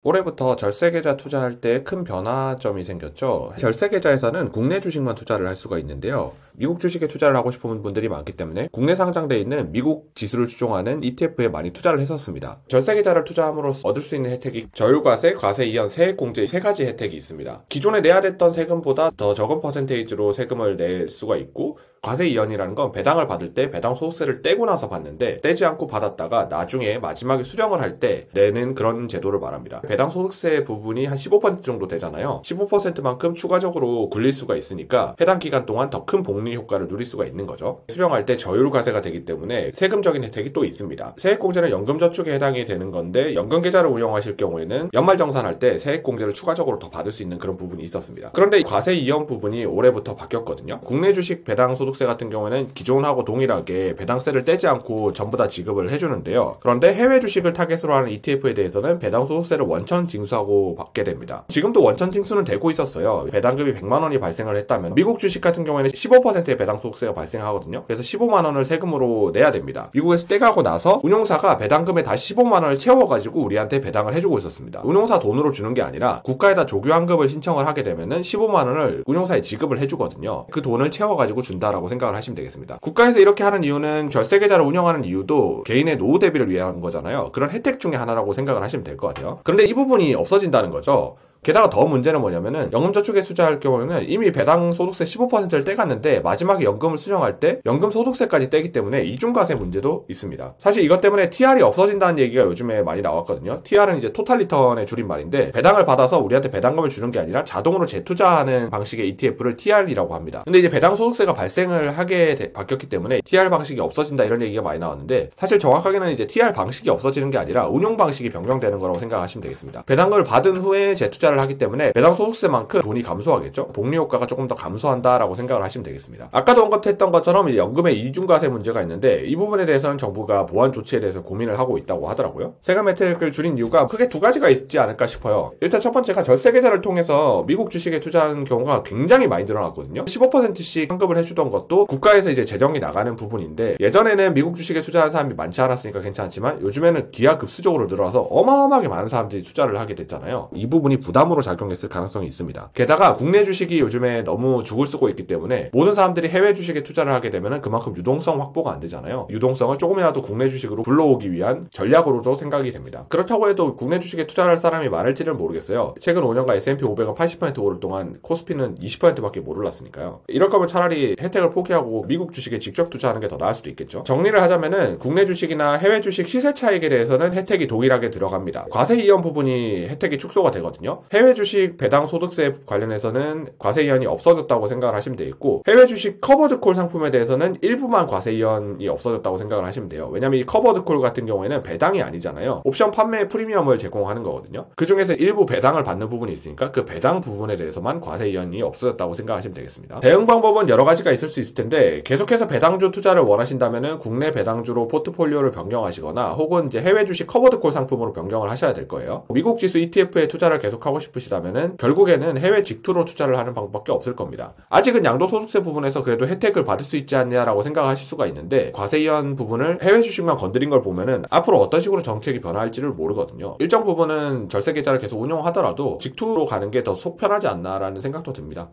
올해부터 절세계좌 투자할 때 큰 변화점이 생겼죠. 절세계좌에서는 국내 주식만 투자를 할 수가 있는데요. 미국 주식에 투자를 하고 싶은 분들이 많기 때문에 국내 상장되어 있는 미국 지수를 추종하는 ETF에 많이 투자를 했었습니다. 절세계좌를 투자함으로써 얻을 수 있는 혜택이 저율과세, 과세이연, 세액공제 세 가지 혜택이 있습니다. 기존에 내야 됐던 세금보다 더 적은 퍼센테이지로 세금을 낼 수가 있고, 과세이연이라는 건 배당을 받을 때 배당 소득세를 떼고 나서 받는데, 떼지 않고 받았다가 나중에 마지막에 수령을 할 때 내는 그런 제도를 말합니다. 배당 소득세 부분이 한 15% 정도 되잖아요. 15%만큼 추가적으로 굴릴 수가 있으니까 해당 기간 동안 더 큰 복리 효과를 누릴 수가 있는 거죠. 수령할 때 저율과세가 되기 때문에 세금적인 혜택이 또 있습니다. 세액공제는 연금저축에 해당이 되는 건데, 연금계좌를 운영하실 경우에는 연말정산할 때 세액공제를 추가적으로 더 받을 수 있는 그런 부분이 있었습니다. 그런데 과세이연 부분이 올해부터 바뀌었거든요. 국내 주식 배당 소득세 같은 경우에는 기존하고 동일하게 배당세를 떼지 않고 전부 다 지급을 해주는데요. 그런데 해외 주식을 타겟으로 하는 ETF에 대해서는 배당 소득세를 원천 징수하고 받게 됩니다. 지금도 원천 징수는 되고 있었어요. 배당금이 100만 원이 발생을 했다면 미국 주식 같은 경우에는 15%의 배당 소득세가 발생하거든요. 그래서 15만 원을 세금으로 내야 됩니다. 미국에서 떼가고 나서 운용사가 배당금에 다시 15만 원을 채워가지고 우리한테 배당을 해주고 있었습니다. 운용사 돈으로 주는 게 아니라 국가에다 조교환급을 신청을 하게 되면은 15만 원을 운용사에 지급을 해주거든요. 그 돈을 채워가지고 준다라고 생각을 하시면 되겠습니다. 국가에서 이렇게 하는 이유는 절세계좌를 운영하는 이유도 개인의 노후 대비를 위한 거잖아요. 그런 혜택 중에 하나라고 생각을 하시면 될 것 같아요. 그런데 이 부분이 없어진다는 거죠. 게다가 더 문제는 뭐냐면은 연금저축에 투자할 경우에는 이미 배당 소득세 15%를 떼갔는데 마지막에 연금을 수령할 때 연금 소득세까지 떼기 때문에 이중과세 문제도 있습니다. 사실 이것 때문에 TR이 없어진다는 얘기가 요즘에 많이 나왔거든요. TR은 이제 토탈 리턴의 줄임말인데, 배당을 받아서 우리한테 배당금을 주는 게 아니라 자동으로 재투자하는 방식의 ETF를 TR이라고 합니다. 근데 이제 배당 소득세가 발생을 하게 바뀌었기 때문에 TR 방식이 없어진다 이런 얘기가 많이 나왔는데, 사실 정확하게는 이제 TR 방식이 없어지는 게 아니라 운용 방식이 변경되는 거라고 생각하시면 되겠습니다. 배당금을 받은 후에 재투자 하기 때문에 배당 소득세만큼 돈이 감소하겠죠. 복리 효과가 조금 더 감소한다라고 생각을 하시면 되겠습니다. 아까도 언급했던 것처럼 연금의 이중과세 문제가 있는데, 이 부분에 대해서는 정부가 보완 조치에 대해서 고민을 하고 있다고 하더라고요. 세금 혜택을 줄인 이유가 크게 두 가지가 있지 않을까 싶어요. 일단 첫 번째가 절세계좌를 통해서 미국 주식에 투자하는 경우가 굉장히 많이 늘어났거든요. 15%씩 환급을 해주던 것도 국가에서 이제 재정이 나가는 부분인데, 예전에는 미국 주식에 투자하는 사람이 많지 않았으니까 괜찮았지만 요즘에는 기하급수적으로 늘어나서 어마어마하게 많은 사람들이 투자를 하게 됐잖아요. 이 부분이 부담으로 작용했을 가능성이 있습니다. 게다가 국내 주식이 요즘에 너무 죽을 쓰고 있기 때문에 모든 사람들이 해외 주식에 투자를 하게 되면 그만큼 유동성 확보가 안 되잖아요. 유동성을 조금이라도 국내 주식으로 불러오기 위한 전략으로도 생각이 됩니다. 그렇다고 해도 국내 주식에 투자할 사람이 많을지는 모르겠어요. 최근 5년간 S&P 500은 80% 오를 동안 코스피는 20%밖에 못 올랐으니까요. 이럴 거면 차라리 혜택을 포기하고 미국 주식에 직접 투자하는 게 더 나을 수도 있겠죠. 정리를 하자면은 국내 주식이나 해외 주식 시세 차익에 대해서는 혜택이 동일하게 들어갑니다. 과세 이연 부분이 혜택이 축소가 되거든요. 해외 주식 배당 소득세 관련해서는 과세이연이 없어졌다고 생각을 하시면 되겠고, 해외 주식 커버드콜 상품에 대해서는 일부만 과세이연이 없어졌다고 생각을 하시면 돼요. 왜냐면 이 커버드콜 같은 경우에는 배당이 아니잖아요. 옵션 판매 프리미엄을 제공하는 거거든요. 그 중에서 일부 배당을 받는 부분이 있으니까 그 배당 부분에 대해서만 과세이연이 없어졌다고 생각하시면 되겠습니다. 대응 방법은 여러 가지가 있을 수 있을 텐데, 계속해서 배당주 투자를 원하신다면은 국내 배당주로 포트폴리오를 변경하시거나 혹은 이제 해외 주식 커버드콜 상품으로 변경을 하셔야 될 거예요. 미국 지수 ETF에 투자를 계속하고 싶으시다면은 결국에는 해외 직투로 투자를 하는 방법밖에 없을 겁니다. 아직은 양도소득세 부분에서 그래도 혜택을 받을 수 있지 않냐라고 생각하실 수가 있는데, 과세이연 부분을 해외 주식만 건드린 걸 보면은 앞으로 어떤 식으로 정책이 변화할지를 모르거든요. 일정 부분은 절세계좌를 계속 운영하더라도 직투로 가는 게 더 속 편하지 않나라는 생각도 듭니다.